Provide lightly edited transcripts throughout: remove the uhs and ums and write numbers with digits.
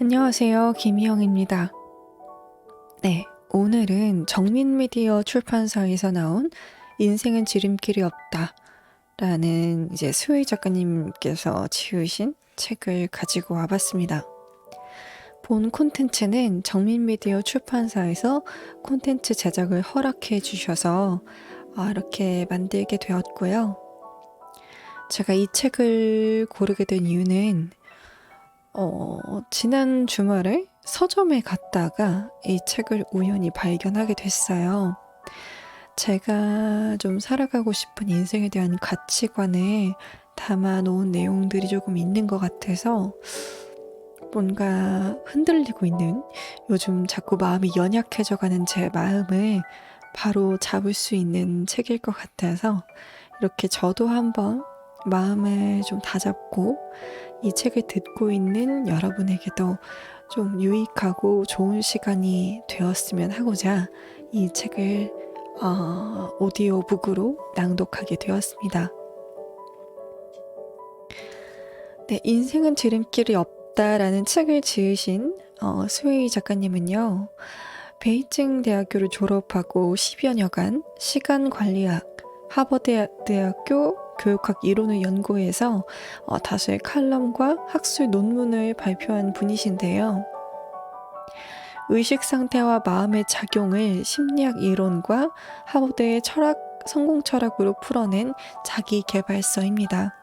안녕하세요. 김희영입니다. 네, 오늘은 정민미디어 출판사에서 나온 인생은 지름길이 없다 라는 수의 작가님께서 지으신 책을 가지고 와봤습니다. 본 콘텐츠는 정민미디어 출판사에서 콘텐츠 제작을 허락해 주셔서 이렇게 만들게 되었고요. 제가 이 책을 고르게 된 이유는 지난 주말에 서점에 갔다가 이 책을 우연히 발견하게 됐어요. 제가 좀 살아가고 싶은 인생에 대한 가치관에 담아놓은 내용들이 조금 있는 것 같아서 뭔가 흔들리고 있는, 요즘 자꾸 마음이 연약해져가는 제 마음을 바로 잡을 수 있는 책일 것 같아서 이렇게 저도 한번 마음을 좀 다잡고 이 책을 듣고 있는 여러분에게도 좀 유익하고 좋은 시간이 되었으면 하고자 이 책을 오디오북으로 낭독하게 되었습니다. 네, 인생은 지름길이 없다라는 책을 지으신 스웨이 작가님은요, 베이징 대학교를 졸업하고 10여 년간 시간관리학, 하버드 대학교 교육학 이론을 연구해서 다수의 칼럼과 학술 논문을 발표한 분이신데요. 의식 상태와 마음의 작용을 심리학 이론과 하버드의 성공 철학으로 풀어낸 자기 개발서입니다.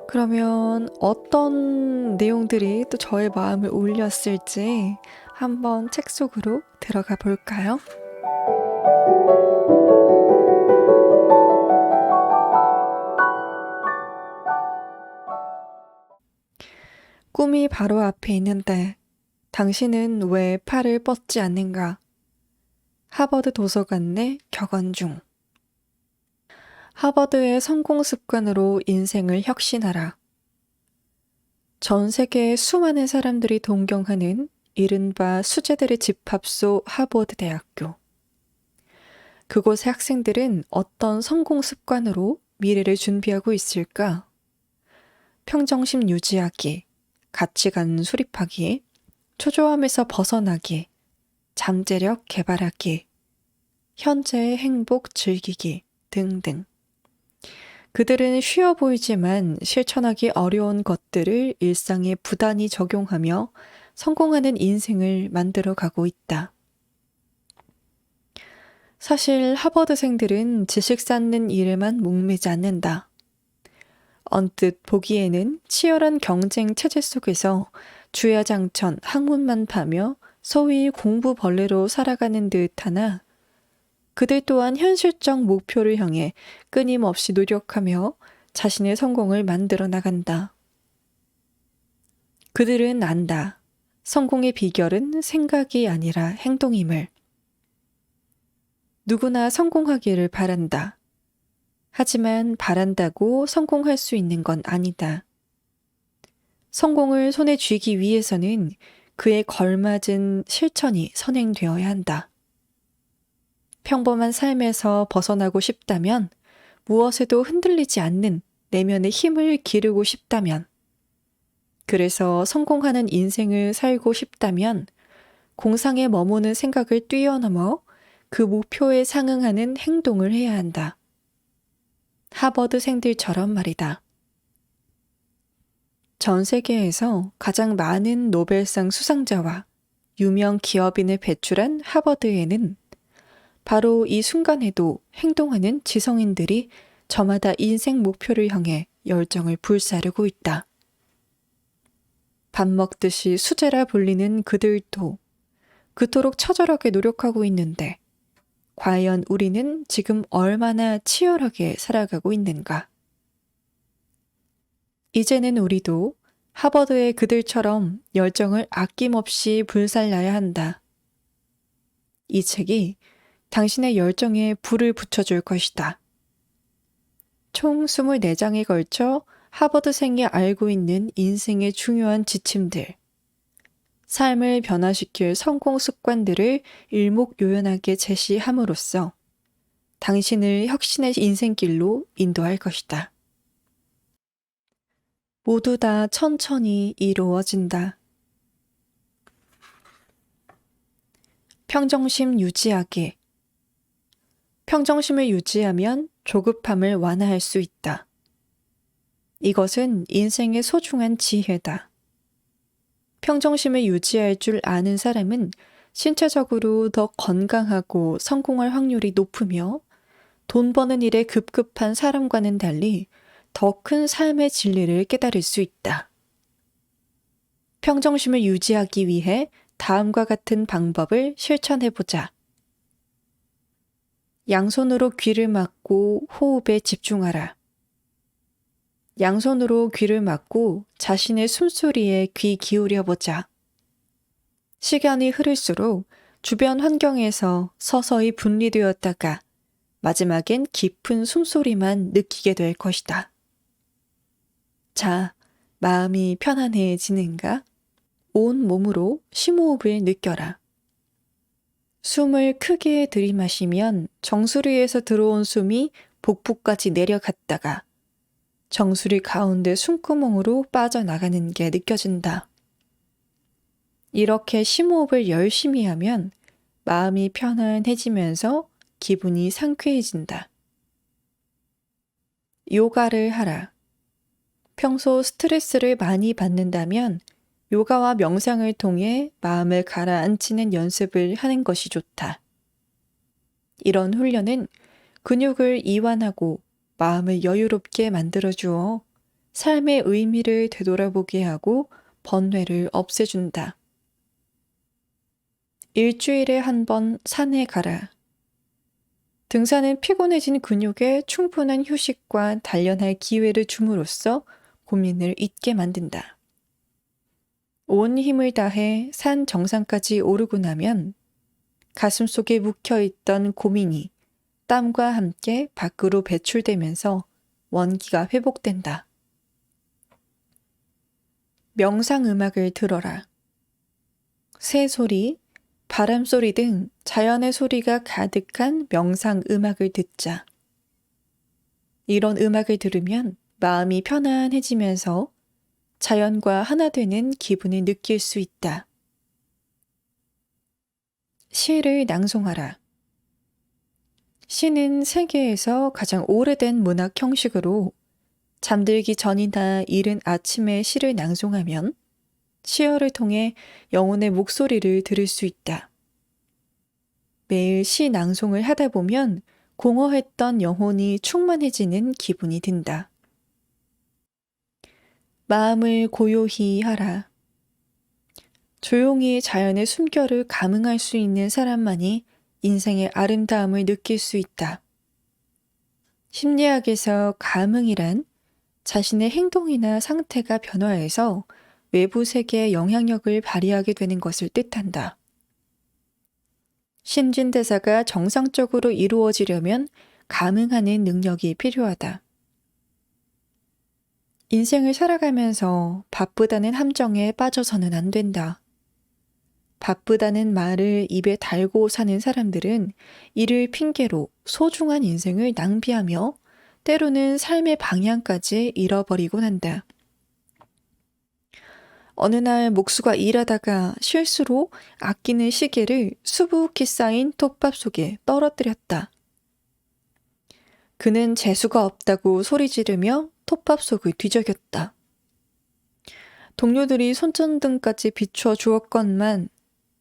그러면 어떤 내용들이 또 저의 마음을 울렸을지 한번 책 속으로 들어가 볼까요? 꿈이 바로 앞에 있는데 당신은 왜 팔을 뻗지 않는가? 하버드 도서관 내 격언 중. 하버드의 성공 습관으로 인생을 혁신하라. 전 세계의 수많은 사람들이 동경하는 이른바 수재들의 집합소 하버드 대학교. 그곳의 학생들은 어떤 성공 습관으로 미래를 준비하고 있을까? 평정심 유지하기, 가치관 수립하기, 초조함에서 벗어나기, 잠재력 개발하기, 현재의 행복 즐기기 등등. 그들은 쉬워 보이지만 실천하기 어려운 것들을 일상에 부단히 적용하며 성공하는 인생을 만들어가고 있다. 사실 하버드생들은 지식 쌓는 일에만 목매지 않는다. 언뜻 보기에는 치열한 경쟁 체제 속에서 주야장천 학문만 파며 소위 공부벌레로 살아가는 듯하나 그들 또한 현실적 목표를 향해 끊임없이 노력하며 자신의 성공을 만들어 나간다. 그들은 안다. 성공의 비결은 생각이 아니라 행동임을. 누구나 성공하기를 바란다. 하지만 바란다고 성공할 수 있는 건 아니다. 성공을 손에 쥐기 위해서는 그에 걸맞은 실천이 선행되어야 한다. 평범한 삶에서 벗어나고 싶다면, 무엇에도 흔들리지 않는 내면의 힘을 기르고 싶다면, 그래서 성공하는 인생을 살고 싶다면, 공상에 머무는 생각을 뛰어넘어 그 목표에 상응하는 행동을 해야 한다. 하버드생들처럼 말이다. 전 세계에서 가장 많은 노벨상 수상자와 유명 기업인을 배출한 하버드에는 바로 이 순간에도 행동하는 지성인들이 저마다 인생 목표를 향해 열정을 불사르고 있다. 밥 먹듯이 수재라 불리는 그들도 그토록 처절하게 노력하고 있는데 과연 우리는 지금 얼마나 치열하게 살아가고 있는가? 이제는 우리도 하버드의 그들처럼 열정을 아낌없이 불살라야 한다. 이 책이 당신의 열정에 불을 붙여줄 것이다. 총 24장에 걸쳐 하버드생이 알고 있는 인생의 중요한 지침들, 삶을 변화시킬 성공 습관들을 일목요연하게 제시함으로써 당신을 혁신의 인생길로 인도할 것이다. 모두 다 천천히 이루어진다. 평정심 유지하기. 평정심을 유지하면 조급함을 완화할 수 있다. 이것은 인생의 소중한 지혜다. 평정심을 유지할 줄 아는 사람은 신체적으로 더 건강하고 성공할 확률이 높으며 돈 버는 일에 급급한 사람과는 달리 더 큰 삶의 진리를 깨달을 수 있다. 평정심을 유지하기 위해 다음과 같은 방법을 실천해보자. 양손으로 귀를 막고 호흡에 집중하라. 양손으로 귀를 막고 자신의 숨소리에 귀 기울여보자. 시간이 흐를수록 주변 환경에서 서서히 분리되었다가 마지막엔 깊은 숨소리만 느끼게 될 것이다. 자, 마음이 편안해지는가? 온 몸으로 심호흡을 느껴라. 숨을 크게 들이마시면 정수리에서 들어온 숨이 복부까지 내려갔다가 정수리 가운데 숨구멍으로 빠져나가는 게 느껴진다. 이렇게 심호흡을 열심히 하면 마음이 편안해지면서 기분이 상쾌해진다. 요가를 하라. 평소 스트레스를 많이 받는다면 요가와 명상을 통해 마음을 가라앉히는 연습을 하는 것이 좋다. 이런 훈련은 근육을 이완하고 마음을 여유롭게 만들어주어 삶의 의미를 되돌아보게 하고 번뇌를 없애준다. 일주일에 한 번 산에 가라. 등산은 피곤해진 근육에 충분한 휴식과 단련할 기회를 줌으로써 고민을 잊게 만든다. 온 힘을 다해 산 정상까지 오르고 나면 가슴속에 묵혀있던 고민이 땀과 함께 밖으로 배출되면서 원기가 회복된다. 명상 음악을 들어라. 새소리, 바람소리 등 자연의 소리가 가득한 명상 음악을 듣자. 이런 음악을 들으면 마음이 편안해지면서 자연과 하나 되는 기분을 느낄 수 있다. 시를 낭송하라. 시는 세계에서 가장 오래된 문학 형식으로 잠들기 전이나 이른 아침에 시를 낭송하면 시어를 통해 영혼의 목소리를 들을 수 있다. 매일 시 낭송을 하다 보면 공허했던 영혼이 충만해지는 기분이 든다. 마음을 고요히 하라. 조용히 자연의 숨결을 감응할 수 있는 사람만이 인생의 아름다움을 느낄 수 있다. 심리학에서 감응이란 자신의 행동이나 상태가 변화해서 외부 세계에 영향력을 발휘하게 되는 것을 뜻한다. 신진대사가 정상적으로 이루어지려면 감응하는 능력이 필요하다. 인생을 살아가면서 바쁘다는 함정에 빠져서는 안 된다. 바쁘다는 말을 입에 달고 사는 사람들은 이를 핑계로 소중한 인생을 낭비하며 때로는 삶의 방향까지 잃어버리곤 한다. 어느 날 목수가 일하다가 실수로 아끼는 시계를 수북히 쌓인 톱밥 속에 떨어뜨렸다. 그는 재수가 없다고 소리 지르며 톱밥 속을 뒤적였다. 동료들이 손전등까지 비추어 주었건만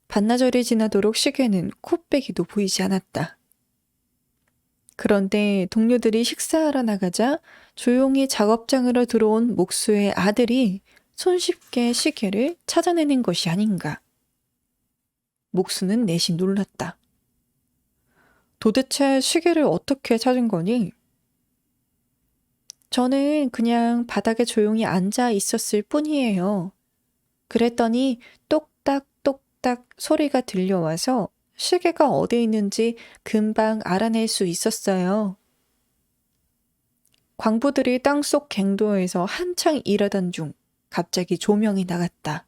반나절이 지나도록 시계는 코빼기도 보이지 않았다. 그런데 동료들이 식사하러 나가자 조용히 작업장으로 들어온 목수의 아들이 손쉽게 시계를 찾아내는 것이 아닌가. 목수는 내심 놀랐다. 도대체 시계를 어떻게 찾은 거니? 저는 그냥 바닥에 조용히 앉아 있었을 뿐이에요. 그랬더니 똑딱똑딱 소리가 들려와서 시계가 어디 있는지 금방 알아낼 수 있었어요. 광부들이 땅속 갱도에서 한창 일하던 중 갑자기 조명이 나갔다.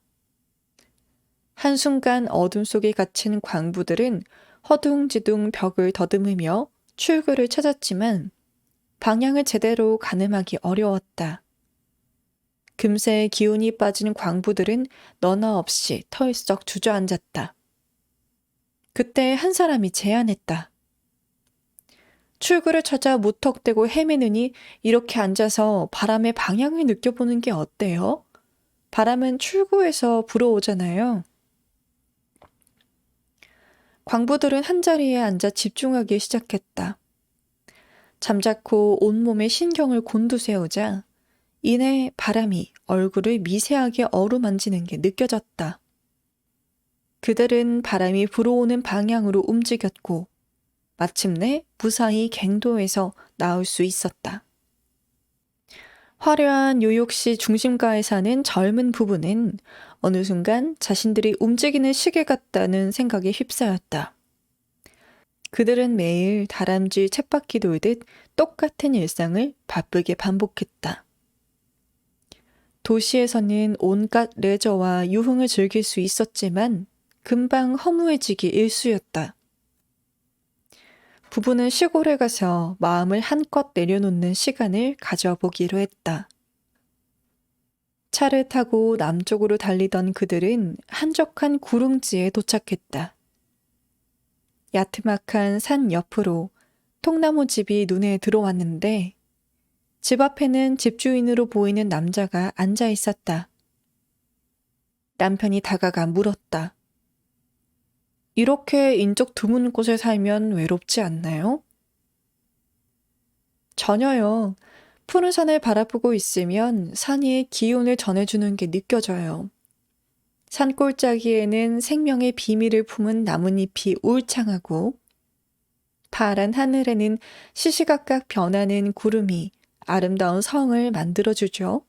한순간 어둠 속에 갇힌 광부들은 허둥지둥 벽을 더듬으며 출구를 찾았지만 방향을 제대로 가늠하기 어려웠다. 금세 기운이 빠진 광부들은 너나 없이 털썩 주저앉았다. 그때 한 사람이 제안했다. 출구를 찾아 무턱대고 헤매느니 이렇게 앉아서 바람의 방향을 느껴보는 게 어때요? 바람은 출구에서 불어오잖아요. 광부들은 한자리에 앉아 집중하기 시작했다. 잠자코 온몸에 신경을 곤두세우자 이내 바람이 얼굴을 미세하게 어루만지는 게 느껴졌다. 그들은 바람이 불어오는 방향으로 움직였고 마침내 무사히 갱도에서 나올 수 있었다. 화려한 뉴욕시 중심가에 사는 젊은 부부는 어느 순간 자신들이 움직이는 시계 같다는 생각에 휩싸였다. 그들은 매일 다람쥐 쳇바퀴 돌듯 똑같은 일상을 바쁘게 반복했다. 도시에서는 온갖 레저와 유흥을 즐길 수 있었지만 금방 허무해지기 일쑤였다. 부부는 시골에 가서 마음을 한껏 내려놓는 시간을 가져보기로 했다. 차를 타고 남쪽으로 달리던 그들은 한적한 구릉지에 도착했다. 야트막한 산 옆으로 통나무 집이 눈에 들어왔는데 집 앞에는 집주인으로 보이는 남자가 앉아 있었다. 남편이 다가가 물었다. 이렇게 인적 드문 곳에 살면 외롭지 않나요? 전혀요. 푸른 산을 바라보고 있으면 산이 기운을 전해주는 게 느껴져요. 산골짜기에는 생명의 비밀을 품은 나뭇잎이 울창하고 파란 하늘에는 시시각각 변하는 구름이 아름다운 성을 만들어주죠.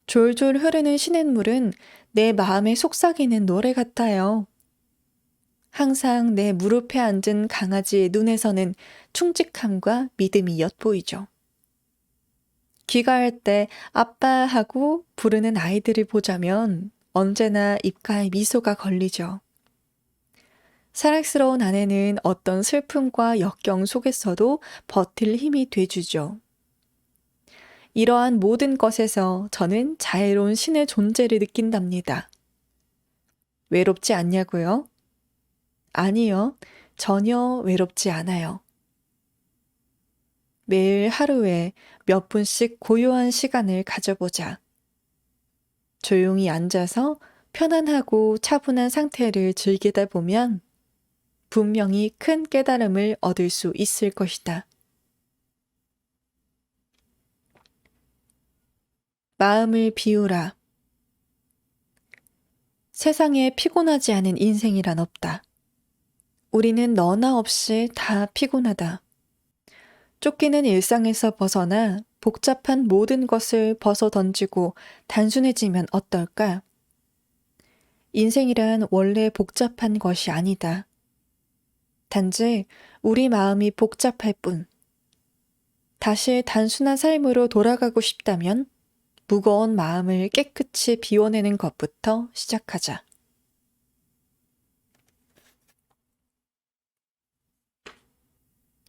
졸졸 흐르는 시냇물은 내 마음에 속삭이는 노래 같아요. 항상 내 무릎에 앉은 강아지의 눈에서는 충직함과 믿음이 엿보이죠. 귀가할 때 아빠 하고 부르는 아이들을 보자면 언제나 입가에 미소가 걸리죠. 사랑스러운 아내는 어떤 슬픔과 역경 속에서도 버틸 힘이 돼주죠. 이러한 모든 것에서 저는 자애로운 신의 존재를 느낀답니다. 외롭지 않냐고요? 아니요, 전혀 외롭지 않아요. 매일 하루에 몇 분씩 고요한 시간을 가져보자. 조용히 앉아서 편안하고 차분한 상태를 즐기다 보면 분명히 큰 깨달음을 얻을 수 있을 것이다. 마음을 비우라. 세상에 피곤하지 않은 인생이란 없다. 우리는 너나 없이 다 피곤하다. 쫓기는 일상에서 벗어나 복잡한 모든 것을 벗어 던지고 단순해지면 어떨까? 인생이란 원래 복잡한 것이 아니다. 단지 우리 마음이 복잡할 뿐. 다시 단순한 삶으로 돌아가고 싶다면 무거운 마음을 깨끗이 비워내는 것부터 시작하자.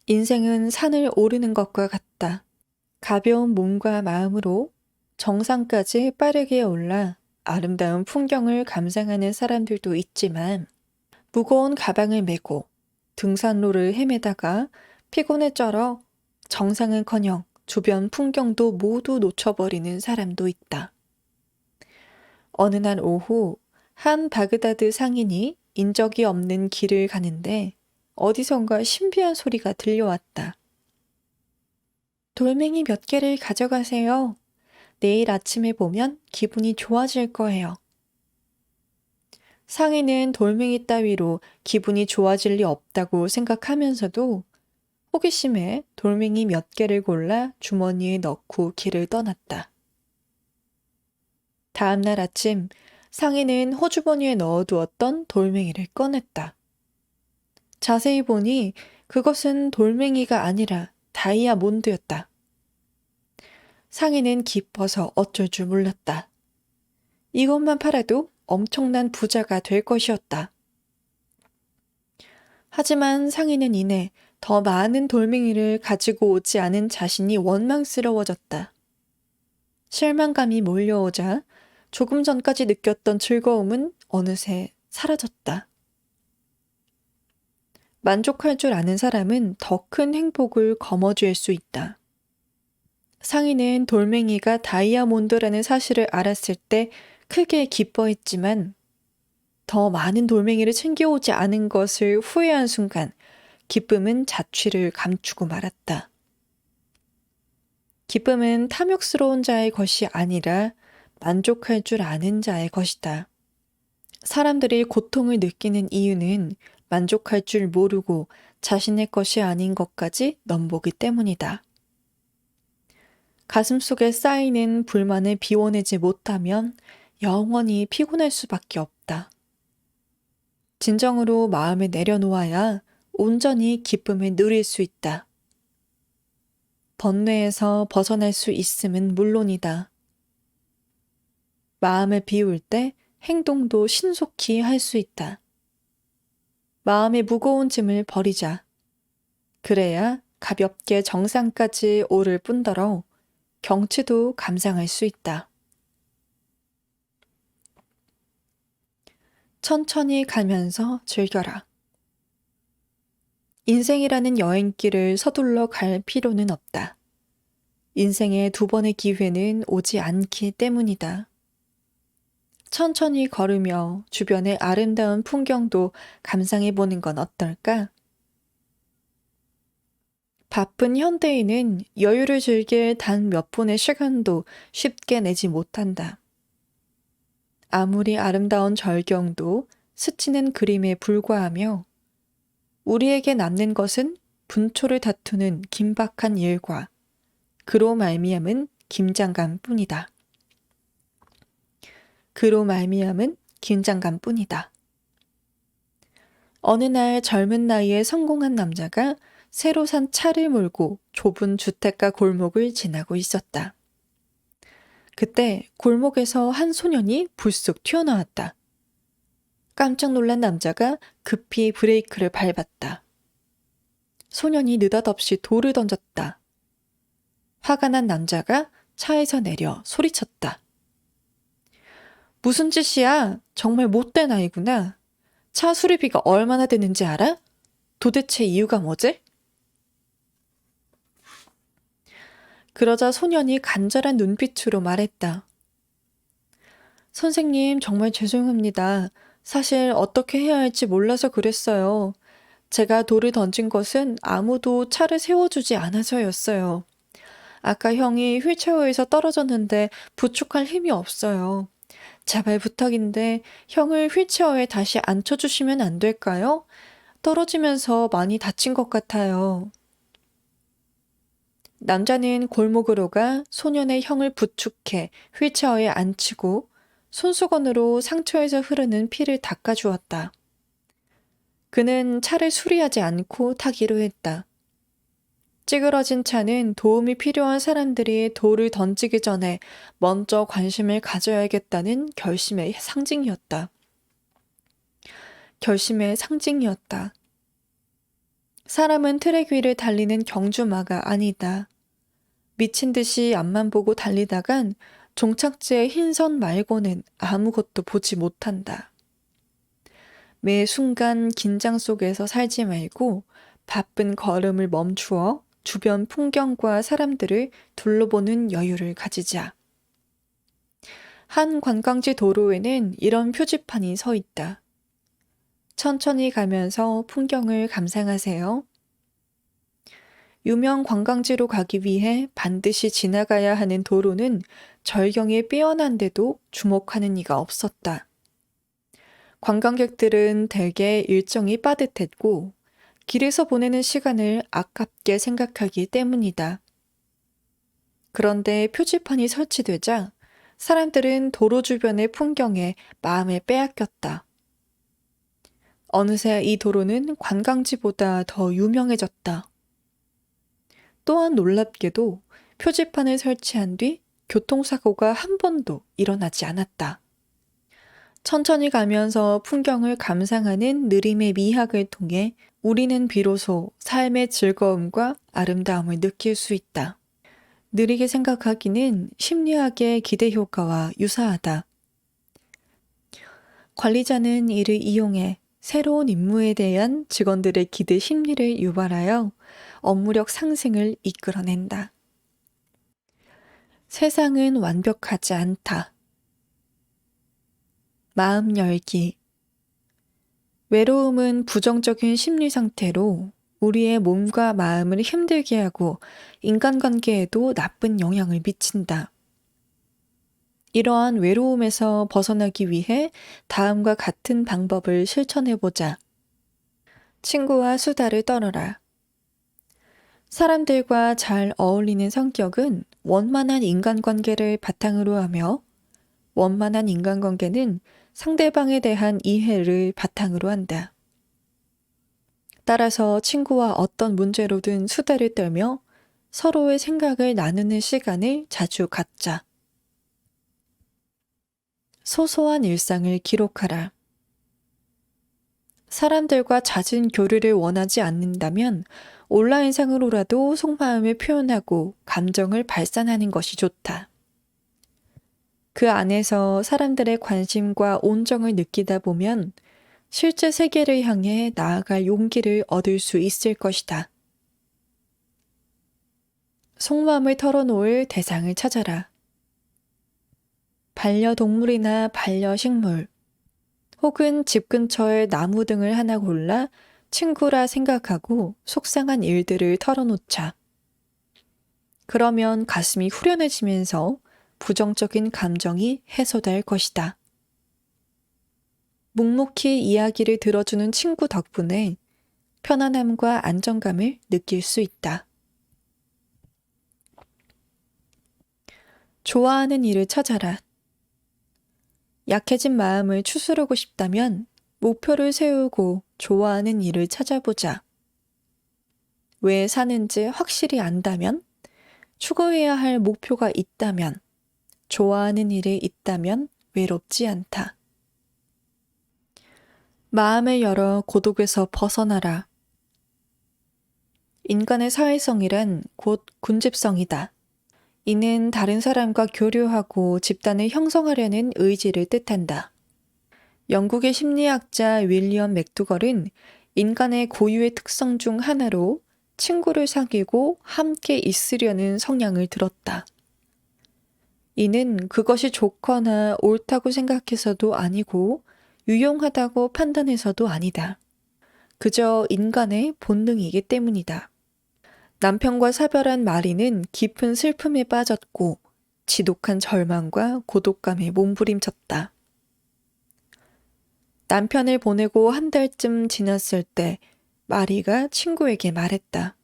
인생은 산을 오르는 것과 같다. 가벼운 몸과 마음으로 정상까지 빠르게 올라 아름다운 풍경을 감상하는 사람들도 있지만 무거운 가방을 메고 등산로를 헤매다가 피곤에 쩔어 정상은커녕 주변 풍경도 모두 놓쳐버리는 사람도 있다. 어느 날 오후 한 바그다드 상인이 인적이 없는 길을 가는데 어디선가 신비한 소리가 들려왔다. 돌멩이 몇 개를 가져가세요. 내일 아침에 보면 기분이 좋아질 거예요. 상인은 돌멩이 따위로 기분이 좋아질 리 없다고 생각하면서도 호기심에 돌멩이 몇 개를 골라 주머니에 넣고 길을 떠났다. 다음 날 아침 상인은 호주머니에 넣어두었던 돌멩이를 꺼냈다. 자세히 보니 그것은 돌멩이가 아니라 다이아몬드였다. 상인은 기뻐서 어쩔 줄 몰랐다. 이것만 팔아도 엄청난 부자가 될 것이었다. 하지만 상인은 이내 더 많은 돌멩이를 가지고 오지 않은 자신이 원망스러워졌다. 실망감이 몰려오자 조금 전까지 느꼈던 즐거움은 어느새 사라졌다. 만족할 줄 아는 사람은 더 큰 행복을 거머쥘 수 있다. 상인은 돌멩이가 다이아몬드라는 사실을 알았을 때 크게 기뻐했지만 더 많은 돌멩이를 챙겨오지 않은 것을 후회한 순간 기쁨은 자취를 감추고 말았다. 기쁨은 탐욕스러운 자의 것이 아니라 만족할 줄 아는 자의 것이다. 사람들이 고통을 느끼는 이유는 만족할 줄 모르고 자신의 것이 아닌 것까지 넘보기 때문이다. 가슴속에 쌓이는 불만을 비워내지 못하면 영원히 피곤할 수밖에 없다. 진정으로 마음을 내려놓아야 온전히 기쁨을 누릴 수 있다. 번뇌에서 벗어날 수 있음은 물론이다. 마음을 비울 때 행동도 신속히 할 수 있다. 마음의 무거운 짐을 버리자. 그래야 가볍게 정상까지 오를 뿐더러 경치도 감상할 수 있다. 천천히 가면서 즐겨라. 인생이라는 여행길을 서둘러 갈 필요는 없다. 인생의 두 번의 기회는 오지 않기 때문이다. 천천히 걸으며 주변의 아름다운 풍경도 감상해 보는 건 어떨까? 바쁜 현대인은 여유를 즐길 단 몇 분의 시간도 쉽게 내지 못한다. 아무리 아름다운 절경도 스치는 그림에 불과하며 우리에게 남는 것은 분초를 다투는 긴박한 일과 그로 말미암은 긴장감뿐이다. 그로 말미암은 긴장감뿐이다. 어느 날 젊은 나이에 성공한 남자가 새로 산 차를 몰고 좁은 주택가 골목을 지나고 있었다. 그때 골목에서 한 소년이 불쑥 튀어나왔다. 깜짝 놀란 남자가 급히 브레이크를 밟았다. 소년이 느닷없이 돌을 던졌다. 화가 난 남자가 차에서 내려 소리쳤다. 무슨 짓이야? 정말 못된 아이구나. 차 수리비가 얼마나 되는지 알아? 도대체 이유가 뭐지? 그러자 소년이 간절한 눈빛으로 말했다. 선생님, 정말 죄송합니다. 사실 어떻게 해야 할지 몰라서 그랬어요. 제가 돌을 던진 것은 아무도 차를 세워주지 않아서였어요. 아까 형이 휠체어에서 떨어졌는데 부축할 힘이 없어요. 제발 부탁인데 형을 휠체어에 다시 앉혀주시면 안 될까요? 떨어지면서 많이 다친 것 같아요. 남자는 골목으로 가 소년의 형을 부축해 휠체어에 앉히고 손수건으로 상처에서 흐르는 피를 닦아주었다. 그는 차를 수리하지 않고 타기로 했다. 찌그러진 차는 도움이 필요한 사람들이 돌을 던지기 전에 먼저 관심을 가져야겠다는 결심의 상징이었다. 결심의 상징이었다. 사람은 트랙 위를 달리는 경주마가 아니다. 미친 듯이 앞만 보고 달리다간 종착지의 흰선 말고는 아무것도 보지 못한다. 매 순간 긴장 속에서 살지 말고 바쁜 걸음을 멈추어 주변 풍경과 사람들을 둘러보는 여유를 가지자. 한 관광지 도로에는 이런 표지판이 서 있다. 천천히 가면서 풍경을 감상하세요. 유명 관광지로 가기 위해 반드시 지나가야 하는 도로는 절경이 빼어난데도 주목하는 이가 없었다. 관광객들은 대개 일정이 빠듯했고 길에서 보내는 시간을 아깝게 생각하기 때문이다. 그런데 표지판이 설치되자 사람들은 도로 주변의 풍경에 마음을 빼앗겼다. 어느새 이 도로는 관광지보다 더 유명해졌다. 또한 놀랍게도 표지판을 설치한 뒤 교통사고가 한 번도 일어나지 않았다. 천천히 가면서 풍경을 감상하는 느림의 미학을 통해 우리는 비로소 삶의 즐거움과 아름다움을 느낄 수 있다. 느리게 생각하기는 심리학의 기대 효과와 유사하다. 관리자는 이를 이용해 새로운 임무에 대한 직원들의 기대 심리를 유발하여 업무력 상승을 이끌어낸다. 세상은 완벽하지 않다. 마음 열기. 외로움은 부정적인 심리 상태로 우리의 몸과 마음을 힘들게 하고 인간관계에도 나쁜 영향을 미친다. 이러한 외로움에서 벗어나기 위해 다음과 같은 방법을 실천해보자. 친구와 수다를 떨어라. 사람들과 잘 어울리는 성격은 원만한 인간관계를 바탕으로 하며, 원만한 인간관계는 상대방에 대한 이해를 바탕으로 한다. 따라서 친구와 어떤 문제로든 수다를 떨며 서로의 생각을 나누는 시간을 자주 갖자. 소소한 일상을 기록하라. 사람들과 잦은 교류를 원하지 않는다면 온라인상으로라도 속마음을 표현하고 감정을 발산하는 것이 좋다. 그 안에서 사람들의 관심과 온정을 느끼다 보면 실제 세계를 향해 나아갈 용기를 얻을 수 있을 것이다. 속마음을 털어놓을 대상을 찾아라. 반려동물이나 반려식물, 혹은 집 근처의 나무 등을 하나 골라 친구라 생각하고 속상한 일들을 털어놓자. 그러면 가슴이 후련해지면서 부정적인 감정이 해소될 것이다. 묵묵히 이야기를 들어주는 친구 덕분에 편안함과 안정감을 느낄 수 있다. 좋아하는 일을 찾아라. 약해진 마음을 추스르고 싶다면 목표를 세우고 좋아하는 일을 찾아보자. 왜 사는지 확실히 안다면, 추구해야 할 목표가 있다면, 좋아하는 일이 있다면 외롭지 않다. 마음을 열어 고독에서 벗어나라. 인간의 사회성이란 곧 군집성이다. 이는 다른 사람과 교류하고 집단을 형성하려는 의지를 뜻한다. 영국의 심리학자 윌리엄 맥두걸은 인간의 고유의 특성 중 하나로 친구를 사귀고 함께 있으려는 성향을 들었다. 이는 그것이 좋거나 옳다고 생각해서도 아니고 유용하다고 판단해서도 아니다. 그저 인간의 본능이기 때문이다. 남편과 사별한 마리는 깊은 슬픔에 빠졌고 지독한 절망과 고독감에 몸부림쳤다. 남편을 보내고 한 달쯤 지났을 때 마리가 친구에게 말했다.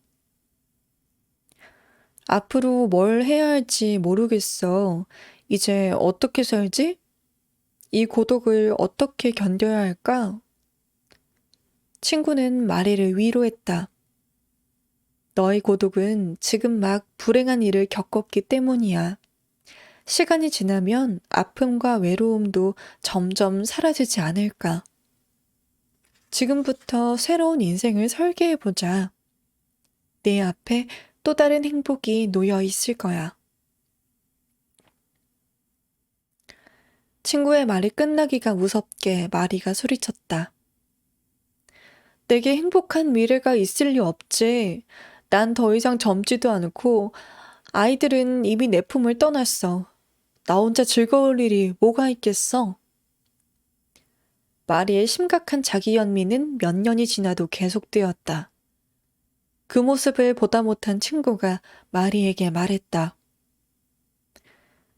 앞으로 뭘 해야 할지 모르겠어. 이제 어떻게 살지? 이 고독을 어떻게 견뎌야 할까? 친구는 마리를 위로했다. 너의 고독은 지금 막 불행한 일을 겪었기 때문이야. 시간이 지나면 아픔과 외로움도 점점 사라지지 않을까. 지금부터 새로운 인생을 설계해보자. 내 앞에 또 다른 행복이 놓여 있을 거야. 친구의 말이 끝나기가 무섭게 마리가 소리쳤다. 내게 행복한 미래가 있을 리 없지. 난 더 이상 젊지도 않고 아이들은 이미 내 품을 떠났어. 나 혼자 즐거울 일이 뭐가 있겠어? 마리의 심각한 자기연민은 몇 년이 지나도 계속되었다. 그 모습을 보다 못한 친구가 마리에게 말했다.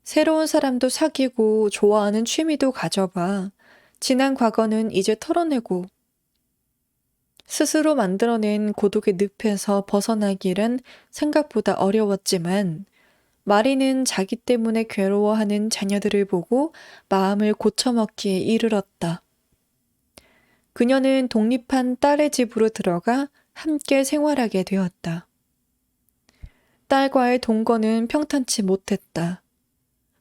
새로운 사람도 사귀고 좋아하는 취미도 가져봐. 지난 과거는 이제 털어내고. 스스로 만들어낸 고독의 늪에서 벗어나기란 생각보다 어려웠지만 마리는 자기 때문에 괴로워하는 자녀들을 보고 마음을 고쳐먹기에 이르렀다. 그녀는 독립한 딸의 집으로 들어가 함께 생활하게 되었다. 딸과의 동거는 평탄치 못했다.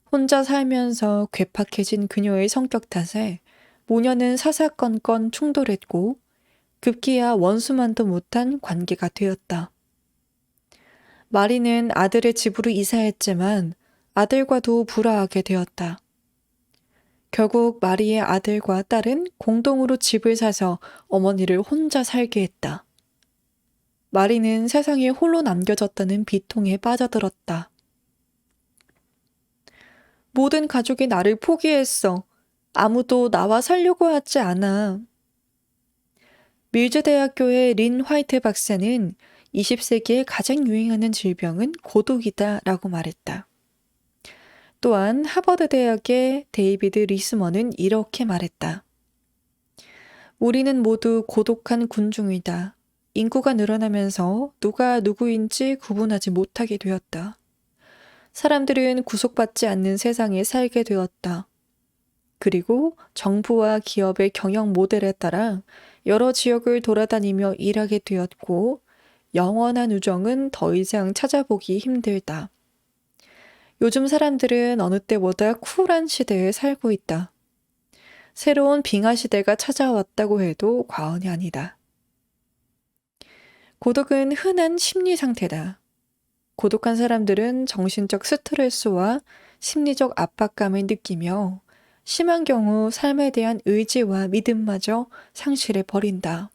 혼자 살면서 괴팍해진 그녀의 성격 탓에 모녀는 사사건건 충돌했고 급기야 원수만도 못한 관계가 되었다. 마리는 아들의 집으로 이사했지만 아들과도 불화하게 되었다. 결국 마리의 아들과 딸은 공동으로 집을 사서 어머니를 혼자 살게 했다. 마리는 세상에 홀로 남겨졌다는 비통에 빠져들었다. 모든 가족이 나를 포기했어. 아무도 나와 살려고 하지 않아. 밀즈 대학교의 린 화이트 박사는 20세기에 가장 유행하는 질병은 고독이다 라고 말했다. 또한 하버드 대학의 데이비드 리스먼은 이렇게 말했다. 우리는 모두 고독한 군중이다. 인구가 늘어나면서 누가 누구인지 구분하지 못하게 되었다. 사람들은 구속받지 않는 세상에 살게 되었다. 그리고 정부와 기업의 경영 모델에 따라 여러 지역을 돌아다니며 일하게 되었고, 영원한 우정은 더 이상 찾아보기 힘들다. 요즘 사람들은 어느 때보다 쿨한 시대에 살고 있다. 새로운 빙하 시대가 찾아왔다고 해도 과언이 아니다. 고독은 흔한 심리 상태다. 고독한 사람들은 정신적 스트레스와 심리적 압박감을 느끼며 심한 경우 삶에 대한 의지와 믿음마저 상실해 버린다.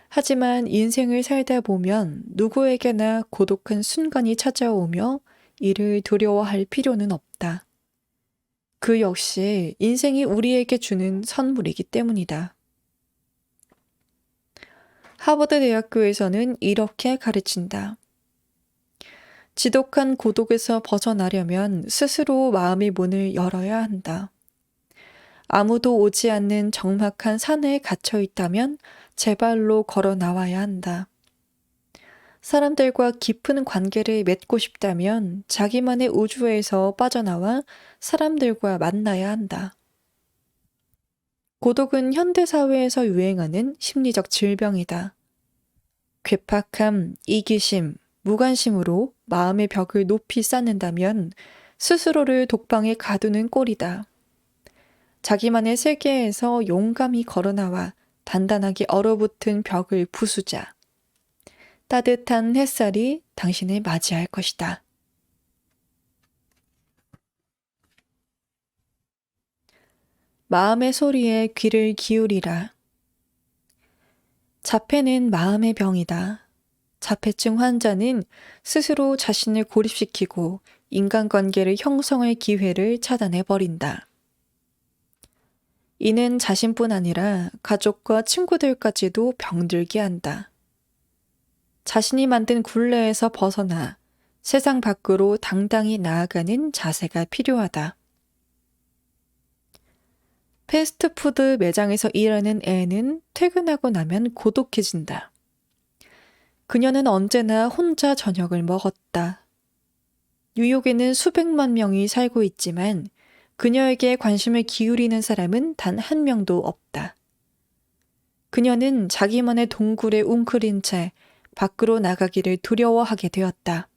하지만 인생을 살다 보면 누구에게나 고독한 순간이 찾아오며 이를 두려워할 필요는 없다. 그 역시 인생이 우리에게 주는 선물이기 때문이다. 하버드 대학교에서는 이렇게 가르친다. 지독한 고독에서 벗어나려면 스스로 마음의 문을 열어야 한다. 아무도 오지 않는 적막한 산에 갇혀 있다면 제발로 걸어 나와야 한다. 사람들과 깊은 관계를 맺고 싶다면 자기만의 우주에서 빠져나와 사람들과 만나야 한다. 고독은 현대사회에서 유행하는 심리적 질병이다. 괴팍함, 이기심, 무관심으로 마음의 벽을 높이 쌓는다면 스스로를 독방에 가두는 꼴이다. 자기만의 세계에서 용감히 걸어나와 단단하게 얼어붙은 벽을 부수자. 따뜻한 햇살이 당신을 맞이할 것이다. 마음의 소리에 귀를 기울이라. 자폐는 마음의 병이다. 자폐증 환자는 스스로 자신을 고립시키고 인간관계를 형성할 기회를 차단해버린다. 이는 자신뿐 아니라 가족과 친구들까지도 병들게 한다. 자신이 만든 굴레에서 벗어나 세상 밖으로 당당히 나아가는 자세가 필요하다. 패스트푸드 매장에서 일하는 애는 퇴근하고 나면 고독해진다. 그녀는 언제나 혼자 저녁을 먹었다. 뉴욕에는 수백만 명이 살고 있지만 그녀에게 관심을 기울이는 사람은 단 한 명도 없다. 그녀는 자기만의 동굴에 웅크린 채 밖으로 나가기를 두려워하게 되었다.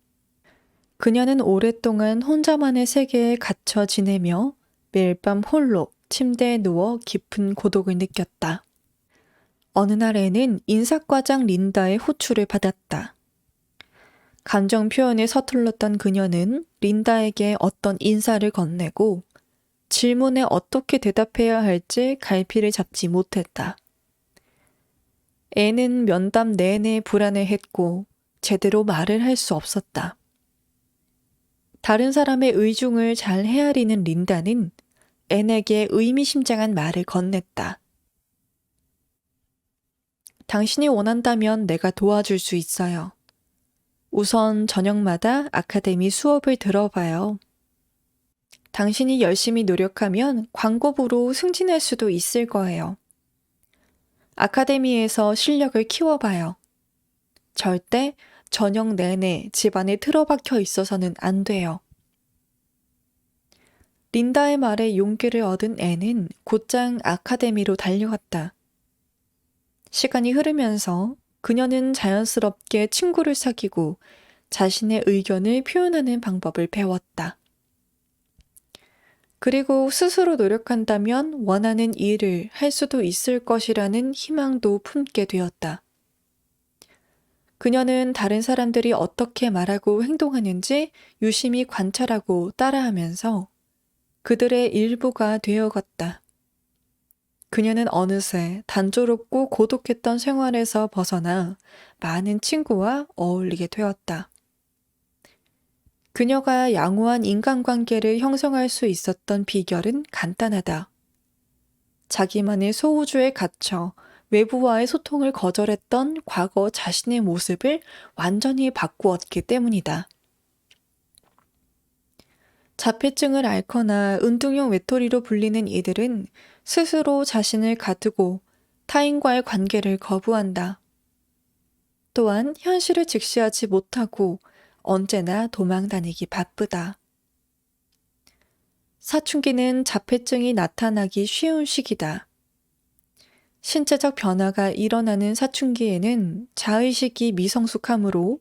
그녀는 오랫동안 혼자만의 세계에 갇혀 지내며 매일 밤 홀로 침대에 누워 깊은 고독을 느꼈다. 어느 날 애는 인사과장 린다의 호출을 받았다. 감정 표현에 서툴렀던 그녀는 린다에게 어떤 인사를 건네고 질문에 어떻게 대답해야 할지 갈피를 잡지 못했다. 애는 면담 내내 불안해했고 제대로 말을 할 수 없었다. 다른 사람의 의중을 잘 헤아리는 린다는 앤에게 의미심장한 말을 건넸다. 당신이 원한다면 내가 도와줄 수 있어요. 우선 저녁마다 아카데미 수업을 들어봐요. 당신이 열심히 노력하면 광고부로 승진할 수도 있을 거예요. 아카데미에서 실력을 키워봐요. 절대 저녁 내내 집안에 틀어박혀 있어서는 안 돼요. 린다의 말에 용기를 얻은 앤은 곧장 아카데미로 달려갔다. 시간이 흐르면서 그녀는 자연스럽게 친구를 사귀고 자신의 의견을 표현하는 방법을 배웠다. 그리고 스스로 노력한다면 원하는 일을 할 수도 있을 것이라는 희망도 품게 되었다. 그녀는 다른 사람들이 어떻게 말하고 행동하는지 유심히 관찰하고 따라하면서 그들의 일부가 되어갔다. 그녀는 어느새 단조롭고 고독했던 생활에서 벗어나 많은 친구와 어울리게 되었다. 그녀가 양호한 인간관계를 형성할 수 있었던 비결은 간단하다. 자기만의 소우주에 갇혀 외부와의 소통을 거절했던 과거 자신의 모습을 완전히 바꾸었기 때문이다. 자폐증을 앓거나 은둔형 외톨이로 불리는 이들은 스스로 자신을 가두고 타인과의 관계를 거부한다. 또한 현실을 직시하지 못하고 언제나 도망다니기 바쁘다. 사춘기는 자폐증이 나타나기 쉬운 시기다. 신체적 변화가 일어나는 사춘기에는 자의식이 미성숙하므로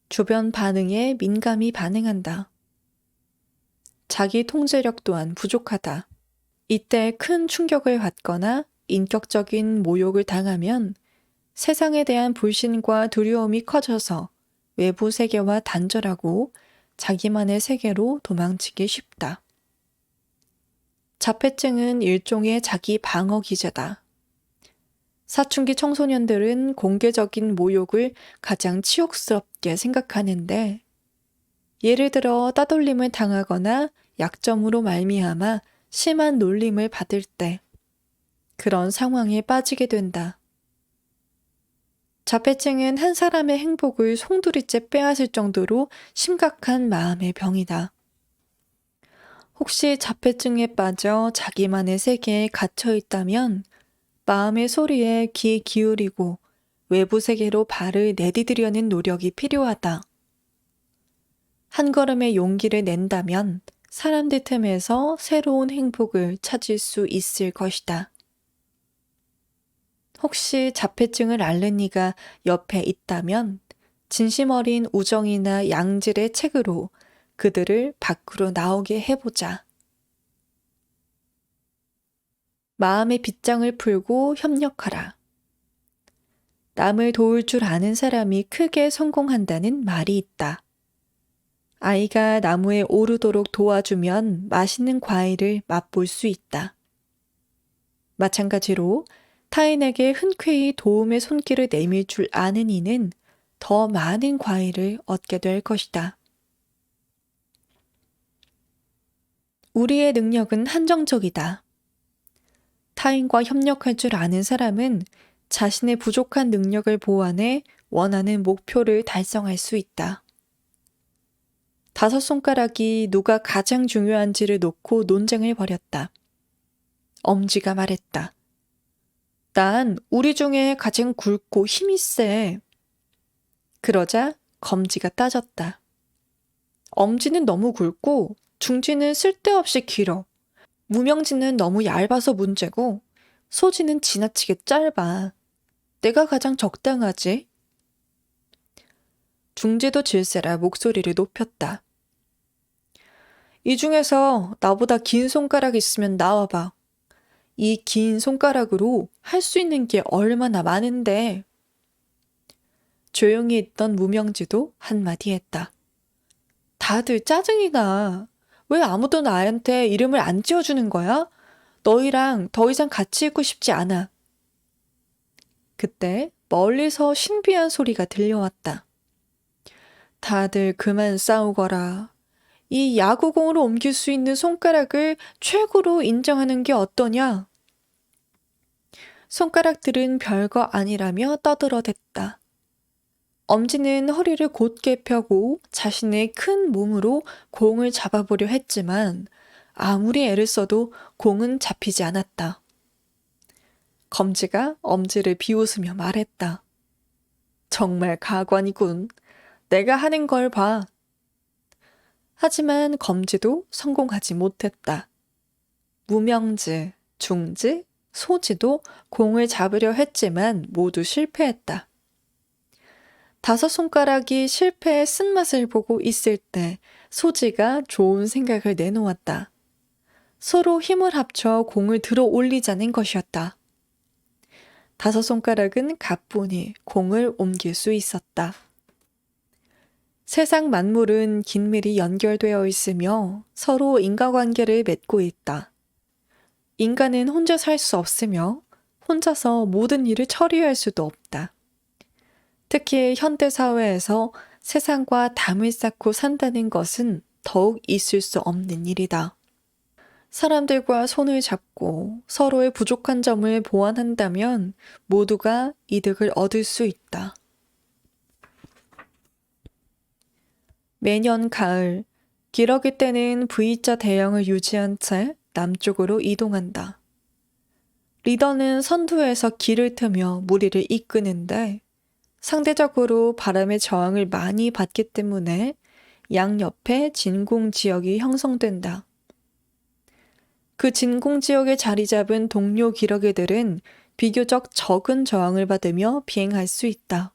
주변 반응에 민감히 반응한다. 자기 통제력 또한 부족하다. 이때 큰 충격을 받거나 인격적인 모욕을 당하면 세상에 대한 불신과 두려움이 커져서 외부 세계와 단절하고 자기만의 세계로 도망치기 쉽다. 자폐증은 일종의 자기 방어 기제다. 사춘기 청소년들은 공개적인 모욕을 가장 치욕스럽게 생각하는데, 예를 들어 따돌림을 당하거나 약점으로 말미암아 심한 놀림을 받을 때 그런 상황에 빠지게 된다. 자폐증은 한 사람의 행복을 송두리째 빼앗을 정도로 심각한 마음의 병이다. 혹시 자폐증에 빠져 자기만의 세계에 갇혀 있다면 마음의 소리에 귀 기울이고 외부 세계로 발을 내디디려는 노력이 필요하다. 한 걸음의 용기를 낸다면 사람들 틈에서 새로운 행복을 찾을 수 있을 것이다. 혹시 자폐증을 앓는 이가 옆에 있다면 진심 어린 우정이나 양질의 책으로 그들을 밖으로 나오게 해보자. 마음의 빗장을 풀고 협력하라. 남을 도울 줄 아는 사람이 크게 성공한다는 말이 있다. 아이가 나무에 오르도록 도와주면 맛있는 과일을 맛볼 수 있다. 마찬가지로 타인에게 흔쾌히 도움의 손길을 내밀 줄 아는 이는 더 많은 과일을 얻게 될 것이다. 우리의 능력은 한정적이다. 타인과 협력할 줄 아는 사람은 자신의 부족한 능력을 보완해 원하는 목표를 달성할 수 있다. 5손가락이 누가 가장 중요한지를 놓고 논쟁을 벌였다. 엄지가 말했다. 난 우리 중에 가장 굵고 힘이 세. 그러자 검지가 따졌다. 엄지는 너무 굵고 중지는 쓸데없이 길어. 무명지는 너무 얇아서 문제고 소지는 지나치게 짧아. 내가 가장 적당하지? 중지도 질세라 목소리를 높였다. 이 중에서 나보다 긴 손가락 있으면 나와봐. 이 긴 손가락으로 할 수 있는 게 얼마나 많은데. 조용히 있던 무명지도 한마디 했다. 다들 짜증이 나. 왜 아무도 나한테 이름을 안 지어주는 거야? 너희랑 더 이상 같이 있고 싶지 않아. 그때 멀리서 신비한 소리가 들려왔다. 다들 그만 싸우거라. 이 야구공으로 옮길 수 있는 손가락을 최고로 인정하는 게 어떠냐? 손가락들은 별거 아니라며 떠들어댔다. 엄지는 허리를 곧게 펴고 자신의 큰 몸으로 공을 잡아보려 했지만 아무리 애를 써도 공은 잡히지 않았다. 검지가 엄지를 비웃으며 말했다. 정말 가관이군. 내가 하는 걸 봐. 하지만 검지도 성공하지 못했다. 무명지, 중지, 소지도 공을 잡으려 했지만 모두 실패했다. 5손가락이 실패의 쓴맛을 보고 있을 때 소지가 좋은 생각을 내놓았다. 서로 힘을 합쳐 공을 들어 올리자는 것이었다. 다섯 손가락은 가뿐히 공을 옮길 수 있었다. 세상 만물은 긴밀히 연결되어 있으며 서로 인과관계를 맺고 있다. 인간은 혼자 살 수 없으며 혼자서 모든 일을 처리할 수도 없다. 특히 현대사회에서 세상과 담을 쌓고 산다는 것은 더욱 있을 수 없는 일이다. 사람들과 손을 잡고 서로의 부족한 점을 보완한다면 모두가 이득을 얻을 수 있다. 매년 가을, 기러기 때는 V자 대형을 유지한 채 남쪽으로 이동한다. 리더는 선두에서 길을 트며 무리를 이끄는데 상대적으로 바람의 저항을 많이 받기 때문에 양옆에 진공 지역이 형성된다. 그 진공 지역에 자리 잡은 동료 기러기들은 비교적 적은 저항을 받으며 비행할 수 있다.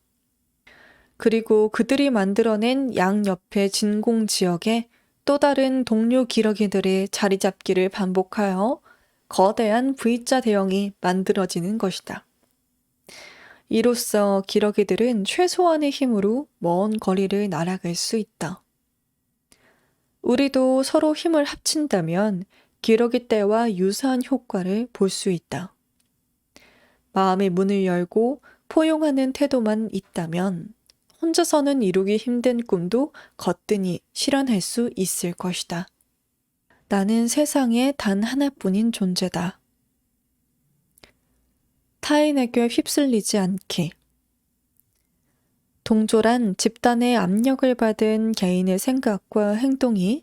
그리고 그들이 만들어낸 양옆의 진공 지역에 또 다른 동료 기러기들의 자리 잡기를 반복하여 거대한 V자 대형이 만들어지는 것이다. 이로써 기러기들은 최소한의 힘으로 먼 거리를 날아갈 수 있다. 우리도 서로 힘을 합친다면 기러기 떼와 유사한 효과를 볼 수 있다. 마음의 문을 열고 포용하는 태도만 있다면 혼자서는 이루기 힘든 꿈도 거뜬히 실현할 수 있을 것이다. 나는 세상에 단 하나뿐인 존재다. 타인에게 휩쓸리지 않기. 동조란 집단의 압력을 받은 개인의 생각과 행동이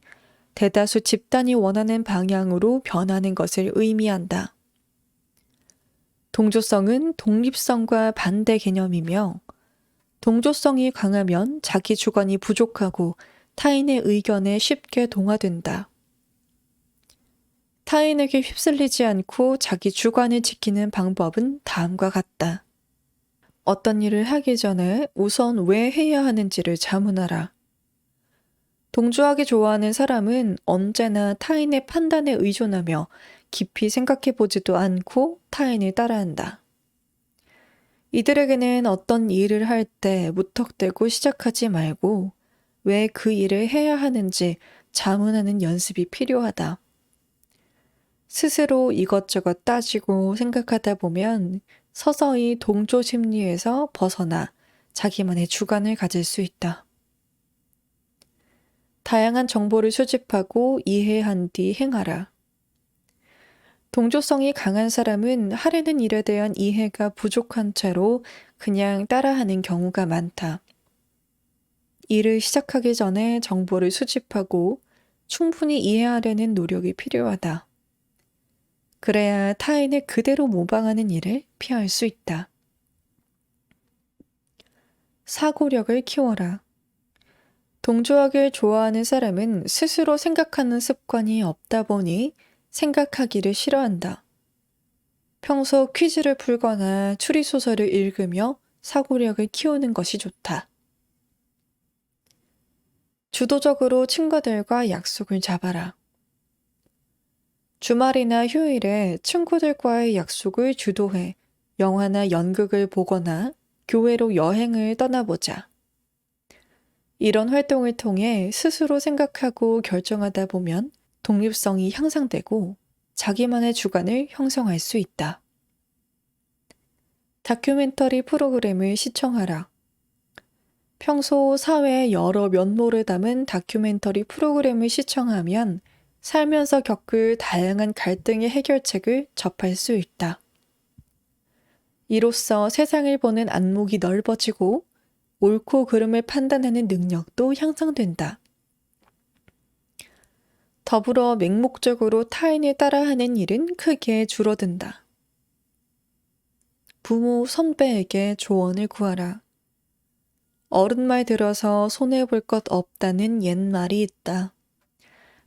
대다수 집단이 원하는 방향으로 변하는 것을 의미한다. 동조성은 독립성과 반대 개념이며 동조성이 강하면 자기 주관이 부족하고 타인의 의견에 쉽게 동화된다. 타인에게 휩쓸리지 않고 자기 주관을 지키는 방법은 다음과 같다. 어떤 일을 하기 전에 우선 왜 해야 하는지를 자문하라. 동조하기 좋아하는 사람은 언제나 타인의 판단에 의존하며 깊이 생각해 보지도 않고 타인을 따라한다. 이들에게는 어떤 일을 할 때 무턱대고 시작하지 말고 왜 그 일을 해야 하는지 자문하는 연습이 필요하다. 스스로 이것저것 따지고 생각하다 보면 서서히 동조 심리에서 벗어나 자기만의 주관을 가질 수 있다. 다양한 정보를 수집하고 이해한 뒤 행하라. 동조성이 강한 사람은 하려는 일에 대한 이해가 부족한 채로 그냥 따라하는 경우가 많다. 일을 시작하기 전에 정보를 수집하고 충분히 이해하려는 노력이 필요하다. 그래야 타인을 그대로 모방하는 일을 피할 수 있다. 사고력을 키워라. 동조하길 좋아하는 사람은 스스로 생각하는 습관이 없다 보니 생각하기를 싫어한다. 평소 퀴즈를 풀거나 추리소설을 읽으며 사고력을 키우는 것이 좋다. 주도적으로 친구들과 약속을 잡아라. 주말이나 휴일에 친구들과의 약속을 주도해 영화나 연극을 보거나 교회로 여행을 떠나보자. 이런 활동을 통해 스스로 생각하고 결정하다 보면 독립성이 향상되고 자기만의 주관을 형성할 수 있다. 다큐멘터리 프로그램을 시청하라. 평소 사회의 여러 면모를 담은 다큐멘터리 프로그램을 시청하면 살면서 겪을 다양한 갈등의 해결책을 접할 수 있다. 이로써 세상을 보는 안목이 넓어지고 옳고 그름을 판단하는 능력도 향상된다. 더불어 맹목적으로 타인을 따라하는 일은 크게 줄어든다. 부모, 선배에게 조언을 구하라. 어른 말 들어서 손해볼 것 없다는 옛말이 있다.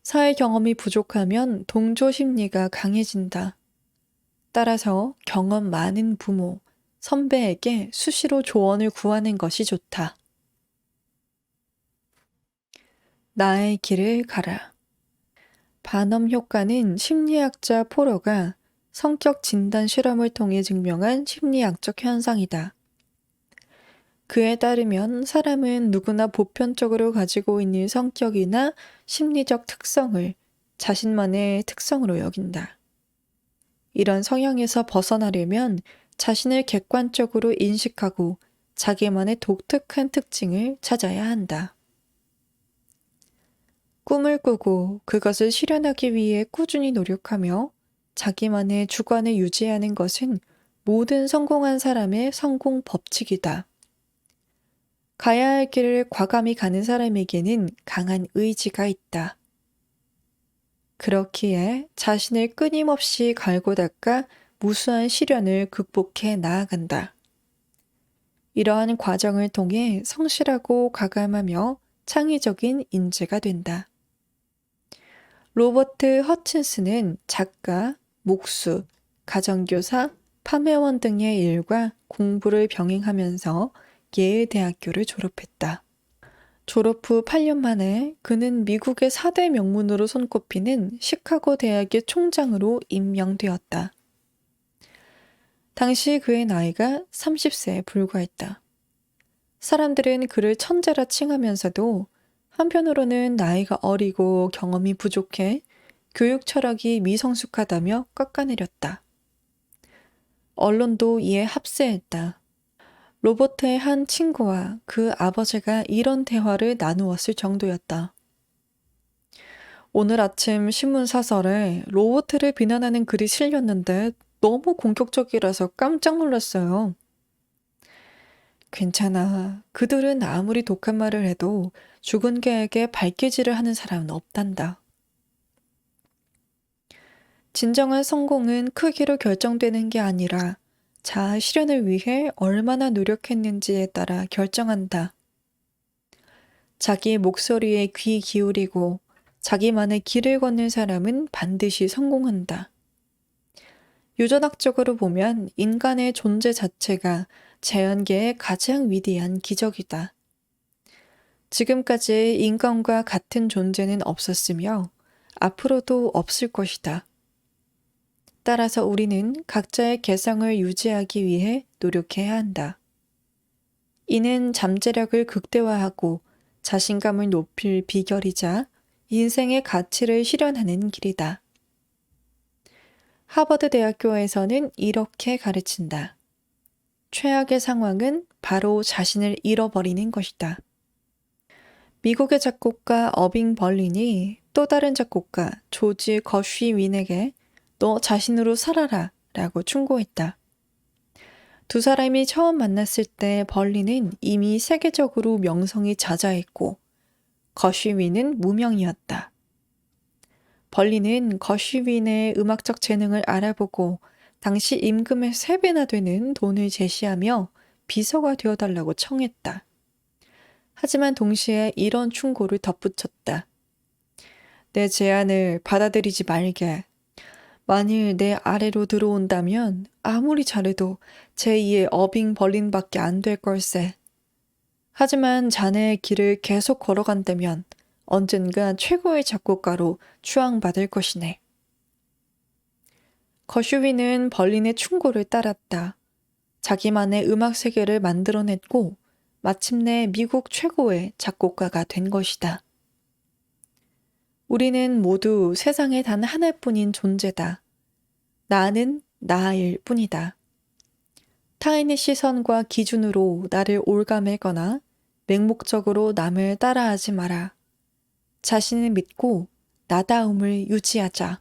사회 경험이 부족하면 동조 심리가 강해진다. 따라서 경험 많은 부모, 선배에게 수시로 조언을 구하는 것이 좋다. 나의 길을 가라. 반엄 효과는 심리학자 포러가 성격 진단 실험을 통해 증명한 심리학적 현상이다. 그에 따르면 사람은 누구나 보편적으로 가지고 있는 성격이나 심리적 특성을 자신만의 특성으로 여긴다. 이런 성향에서 벗어나려면 자신을 객관적으로 인식하고 자기만의 독특한 특징을 찾아야 한다. 꿈을 꾸고 그것을 실현하기 위해 꾸준히 노력하며 자기만의 주관을 유지하는 것은 모든 성공한 사람의 성공 법칙이다. 가야 할 길을 과감히 가는 사람에게는 강한 의지가 있다. 그렇기에 자신을 끊임없이 갈고 닦아 무수한 시련을 극복해 나아간다. 이러한 과정을 통해 성실하고 과감하며 창의적인 인재가 된다. 로버트 허친스는 작가, 목수, 가정교사, 판매원 등의 일과 공부를 병행하면서 예일 대학교를 졸업했다. 졸업 후 8년 만에 그는 미국의 4대 명문으로 손꼽히는 시카고 대학의 총장으로 임명되었다. 당시 그의 나이가 30세에 불과했다. 사람들은 그를 천재라 칭하면서도 한편으로는 나이가 어리고 경험이 부족해 교육 철학이 미성숙하다며 깎아내렸다. 언론도 이에 합세했다. 로버트의 한 친구와 그 아버지가 이런 대화를 나누었을 정도였다. 오늘 아침 신문 사설에 로버트를 비난하는 글이 실렸는데 너무 공격적이라서 깜짝 놀랐어요. 괜찮아. 그들은 아무리 독한 말을 해도 죽은 개에게 발길질을 하는 사람은 없단다. 진정한 성공은 크기로 결정되는 게 아니라 자아 실현을 위해 얼마나 노력했는지에 따라 결정한다. 자기의 목소리에 귀 기울이고 자기만의 길을 걷는 사람은 반드시 성공한다. 유전학적으로 보면 인간의 존재 자체가 자연계의 가장 위대한 기적이다. 지금까지 인간과 같은 존재는 없었으며 앞으로도 없을 것이다. 따라서 우리는 각자의 개성을 유지하기 위해 노력해야 한다. 이는 잠재력을 극대화하고 자신감을 높일 비결이자 인생의 가치를 실현하는 길이다. 하버드 대학교에서는 이렇게 가르친다. 최악의 상황은 바로 자신을 잃어버리는 것이다. 미국의 작곡가 어빙 벌린이 또 다른 작곡가 조지 거쉬윈에게 너 자신으로 살아라 라고 충고했다. 두 사람이 처음 만났을 때 벌린은 이미 세계적으로 명성이 자자했고 거쉬윈은 무명이었다. 벌린은 거쉬윈의 음악적 재능을 알아보고 당시 임금의 3배나 되는 돈을 제시하며 비서가 되어달라고 청했다. 하지만 동시에 이런 충고를 덧붙였다. 내 제안을 받아들이지 말게. 만일 내 아래로 들어온다면 아무리 잘해도 제2의 어빙 벌린밖에 안 될 걸세. 하지만 자네의 길을 계속 걸어간다면 언젠가 최고의 작곡가로 추앙받을 것이네. 거슈위는 벌린의 충고를 따랐다. 자기만의 음악 세계를 만들어냈고 마침내 미국 최고의 작곡가가 된 것이다. 우리는 모두 세상에 단 하나뿐인 존재다. 나는 나일 뿐이다. 타인의 시선과 기준으로 나를 올가매거나 맹목적으로 남을 따라하지 마라. 자신을 믿고 나다움을 유지하자.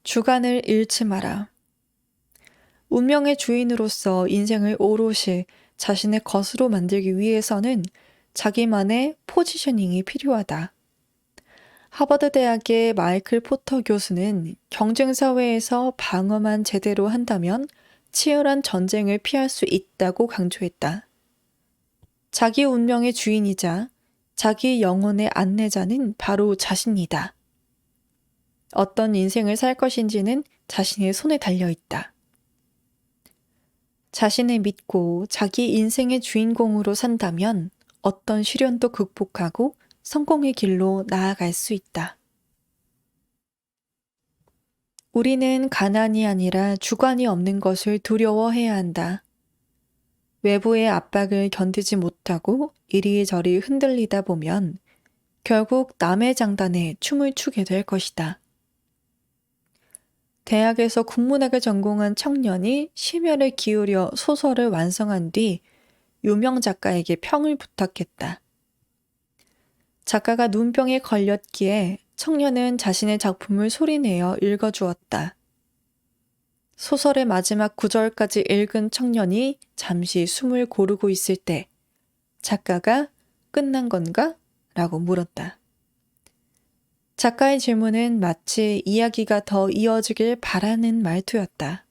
주관을 잃지 마라. 운명의 주인으로서 인생을 오롯이 자신의 것으로 만들기 위해서는 자기만의 포지셔닝이 필요하다. 하버드 대학의 마이클 포터 교수는 경쟁사회에서 방어만 제대로 한다면 치열한 전쟁을 피할 수 있다고 강조했다. 자기 운명의 주인이자 자기 영혼의 안내자는 바로 자신이다. 어떤 인생을 살 것인지는 자신의 손에 달려 있다. 자신을 믿고 자기 인생의 주인공으로 산다면 어떤 시련도 극복하고 성공의 길로 나아갈 수 있다. 우리는 가난이 아니라 주관이 없는 것을 두려워해야 한다. 외부의 압박을 견디지 못하고 이리저리 흔들리다 보면 결국 남의 장단에 춤을 추게 될 것이다. 대학에서 국문학을 전공한 청년이 심혈을 기울여 소설을 완성한 뒤 유명 작가에게 평을 부탁했다. 작가가 눈병에 걸렸기에 청년은 자신의 작품을 소리내어 읽어주었다. 소설의 마지막 구절까지 읽은 청년이 잠시 숨을 고르고 있을 때 작가가 끝난 건가? 라고 물었다. 작가의 질문은 마치 이야기가 더 이어지길 바라는 말투였다.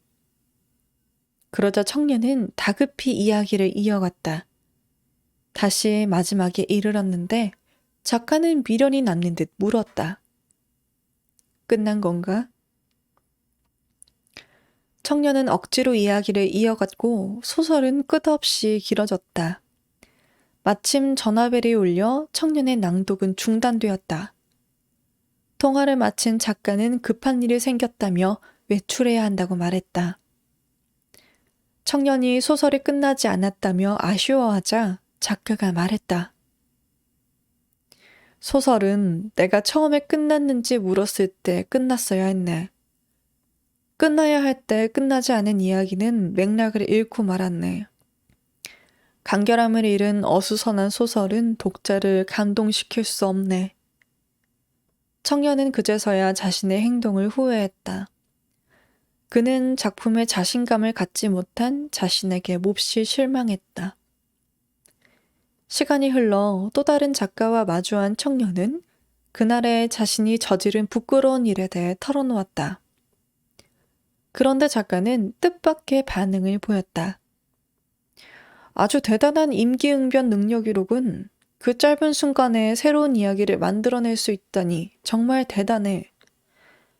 그러자 청년은 다급히 이야기를 이어갔다. 다시 마지막에 이르렀는데 작가는 미련이 남는 듯 물었다. 끝난 건가? 청년은 억지로 이야기를 이어갔고 소설은 끝없이 길어졌다. 마침 전화벨이 울려 청년의 낭독은 중단되었다. 통화를 마친 작가는 급한 일이 생겼다며 외출해야 한다고 말했다. 청년이 소설이 끝나지 않았다며 아쉬워하자 작가가 말했다. 소설은 내가 처음에 끝났는지 물었을 때 끝났어야 했네. 끝나야 할 때 끝나지 않은 이야기는 맥락을 잃고 말았네. 간결함을 잃은 어수선한 소설은 독자를 감동시킬 수 없네. 청년은 그제서야 자신의 행동을 후회했다. 그는 작품에 자신감을 갖지 못한 자신에게 몹시 실망했다. 시간이 흘러 또 다른 작가와 마주한 청년은 그날의 자신이 저지른 부끄러운 일에 대해 털어놓았다. 그런데 작가는 뜻밖의 반응을 보였다. 아주 대단한 임기응변 능력이로군. 그 짧은 순간에 새로운 이야기를 만들어낼 수 있다니 정말 대단해.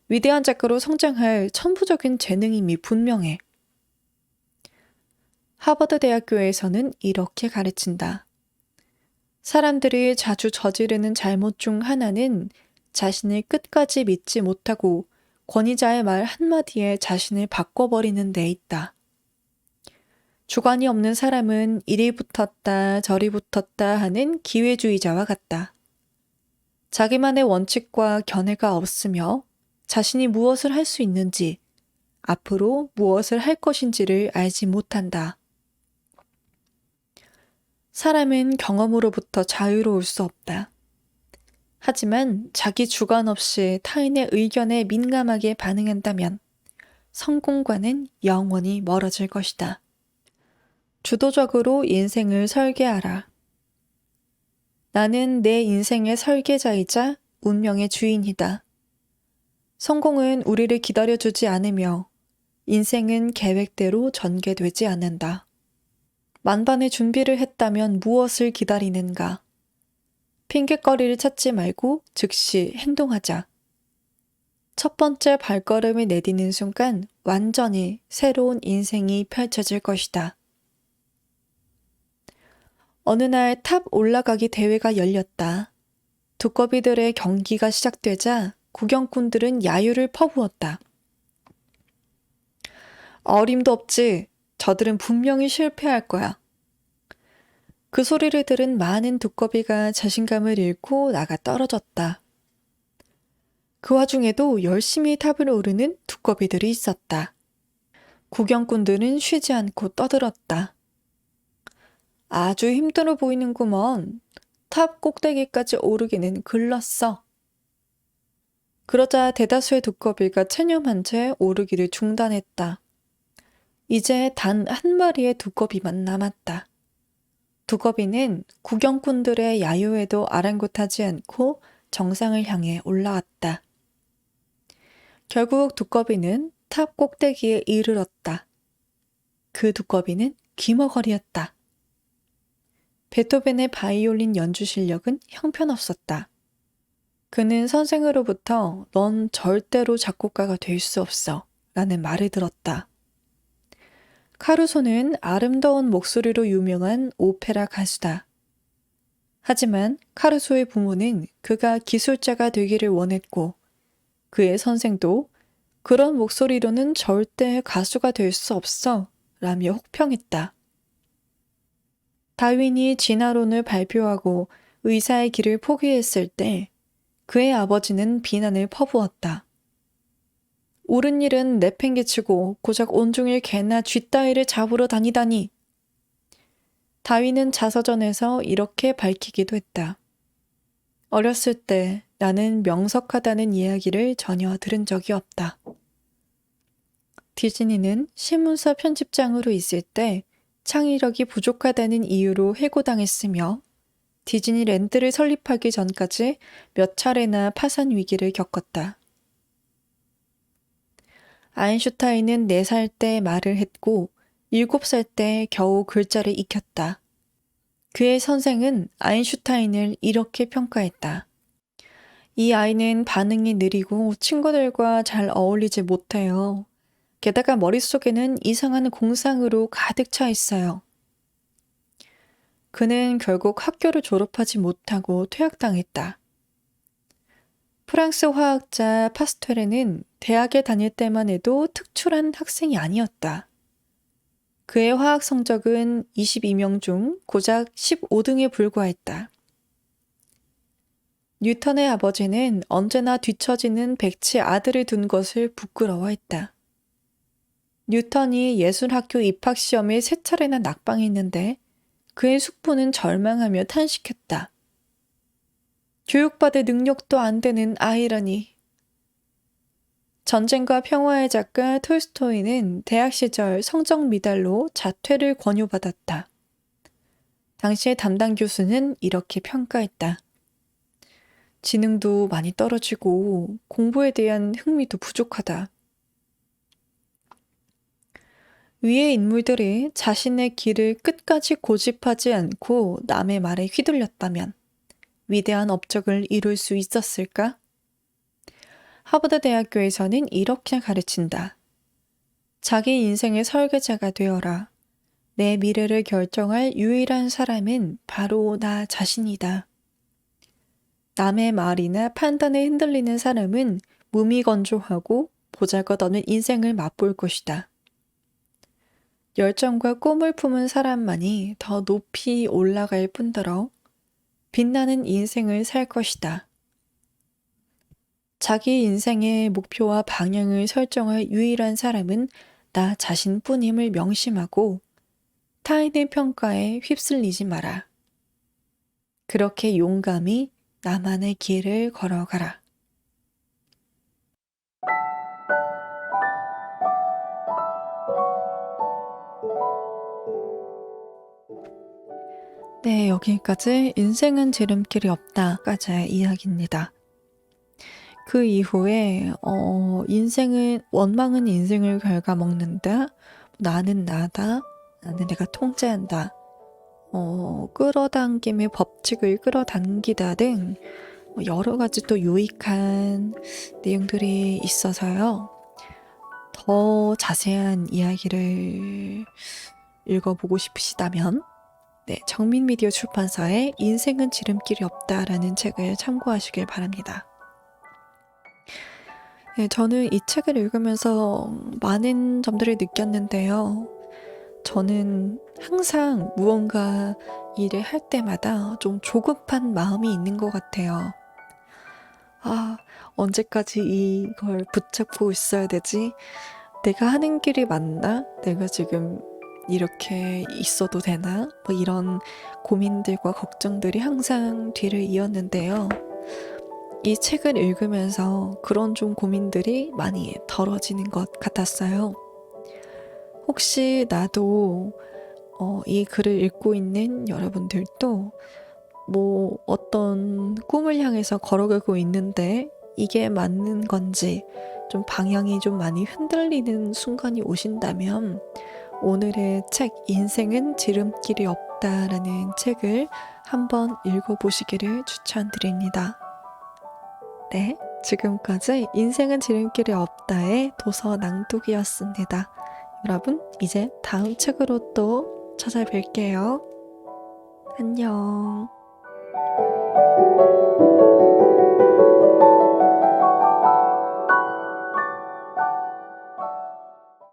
위대한 작가로 성장할 천부적인 재능임이 분명해. 하버드 대학교에서는 이렇게 가르친다. 사람들이 자주 저지르는 잘못 중 하나는 자신을 끝까지 믿지 못하고 권위자의 말 한마디에 자신을 바꿔버리는 데 있다. 주관이 없는 사람은 이리 붙었다 저리 붙었다 하는 기회주의자와 같다. 자기만의 원칙과 견해가 없으며 자신이 무엇을 할 수 있는지, 앞으로 무엇을 할 것인지를 알지 못한다. 사람은 경험으로부터 자유로울 수 없다. 하지만 자기 주관 없이 타인의 의견에 민감하게 반응한다면 성공과는 영원히 멀어질 것이다. 주도적으로 인생을 설계하라. 나는 내 인생의 설계자이자 운명의 주인이다. 성공은 우리를 기다려주지 않으며 인생은 계획대로 전개되지 않는다. 만반의 준비를 했다면 무엇을 기다리는가? 핑곗거리를 찾지 말고 즉시 행동하자. 첫 번째 발걸음을 내디는 순간 완전히 새로운 인생이 펼쳐질 것이다. 어느 날 탑 올라가기 대회가 열렸다. 두꺼비들의 경기가 시작되자 구경꾼들은 야유를 퍼부었다. 어림도 없지. 저들은 분명히 실패할 거야. 그 소리를 들은 많은 두꺼비가 자신감을 잃고 나가 떨어졌다. 그 와중에도 열심히 탑을 오르는 두꺼비들이 있었다. 구경꾼들은 쉬지 않고 떠들었다. 아주 힘들어 보이는구먼. 탑 꼭대기까지 오르기는 글렀어. 그러자 대다수의 두꺼비가 체념한 채 오르기를 중단했다. 이제 단 한 마리의 두꺼비만 남았다. 두꺼비는 구경꾼들의 야유에도 아랑곳하지 않고 정상을 향해 올라왔다. 결국 두꺼비는 탑 꼭대기에 이르렀다. 그 두꺼비는 귀머거리였다. 베토벤의 바이올린 연주 실력은 형편없었다. 그는 선생으로부터 넌 절대로 작곡가가 될 수 없어 라는 말을 들었다. 카루소는 아름다운 목소리로 유명한 오페라 가수다. 하지만 카루소의 부모는 그가 기술자가 되기를 원했고 그의 선생도 그런 목소리로는 절대 가수가 될 수 없어 라며 혹평했다. 다윈이 진화론을 발표하고 의사의 길을 포기했을 때 그의 아버지는 비난을 퍼부었다. 옳은 일은 내팽개치고 고작 온종일 개나 쥐 따위를 잡으러 다니다니. 다윈은 자서전에서 이렇게 밝히기도 했다. 어렸을 때 나는 명석하다는 이야기를 전혀 들은 적이 없다. 디즈니는 신문사 편집장으로 있을 때 창의력이 부족하다는 이유로 해고당했으며 디즈니랜드를 설립하기 전까지 몇 차례나 파산 위기를 겪었다. 아인슈타인은 4살 때 말을 했고 7살 때 겨우 글자를 익혔다. 그의 선생은 아인슈타인을 이렇게 평가했다. 이 아이는 반응이 느리고 친구들과 잘 어울리지 못해요. 게다가 머릿속에는 이상한 공상으로 가득 차 있어요. 그는 결국 학교를 졸업하지 못하고 퇴학당했다. 프랑스 화학자 파스테르는 대학에 다닐 때만 해도 특출한 학생이 아니었다. 그의 화학 성적은 22명 중 고작 15등에 불과했다. 뉴턴의 아버지는 언제나 뒤처지는 백치 아들을 둔 것을 부끄러워했다. 뉴턴이 예술학교 입학시험에 3차례나 낙방했는데 그의 숙부는 절망하며 탄식했다. 교육받을 능력도 안 되는 아이라니. 전쟁과 평화의 작가 톨스토이는 대학 시절 성적 미달로 자퇴를 권유받았다. 당시의 담당 교수는 이렇게 평가했다. 지능도 많이 떨어지고 공부에 대한 흥미도 부족하다. 위의 인물들이 자신의 길을 끝까지 고집하지 않고 남의 말에 휘둘렸다면 위대한 업적을 이룰 수 있었을까? 하버드 대학교에서는 이렇게 가르친다. 자기 인생의 설계자가 되어라. 내 미래를 결정할 유일한 사람은 바로 나 자신이다. 남의 말이나 판단에 흔들리는 사람은 무미건조하고 보잘것없는 인생을 맛볼 것이다. 열정과 꿈을 품은 사람만이 더 높이 올라갈 뿐더러 빛나는 인생을 살 것이다. 자기 인생의 목표와 방향을 설정할 유일한 사람은 나 자신뿐임을 명심하고 타인의 평가에 휩쓸리지 마라. 그렇게 용감히 나만의 길을 걸어가라. 네, 여기까지 인생은 지름길이 없다까지의 이야기입니다. 그 이후에 원망은 인생을 갉아먹는다. 나는 나다. 나는 내가 통제한다. 끌어당김의 법칙을 끌어당기다 등 여러 가지 또 유익한 내용들이 있어서요. 더 자세한 이야기를 읽어보고 싶으시다면 정민미디어 출판사의 인생은 지름길이 없다라는 책을 참고하시길 바랍니다. 저는 이 책을 읽으면서 많은 점들을 느꼈는데요. 저는 항상 무언가 일을 할 때마다 좀 조급한 마음이 있는 것 같아요. 언제까지 이걸 붙잡고 있어야 되지? 내가 하는 길이 맞나? 내가 지금 이렇게 있어도 되나? 이런 고민들과 걱정들이 항상 뒤를 이었는데요. 이 책을 읽으면서 그런 좀 고민들이 많이 덜어지는 것 같았어요. 혹시 나도 이 글을 읽고 있는 여러분들도 어떤 꿈을 향해서 걸어가고 있는데 이게 맞는 건지 좀 방향이 좀 많이 흔들리는 순간이 오신다면 오늘의 책 인생은 지름길이 없다라는 책을 한번 읽어보시기를 추천드립니다. 네, 지금까지 인생은 지름길이 없다의 도서 낭독이었습니다. 여러분, 이제 다음 책으로 또 찾아뵐게요. 안녕.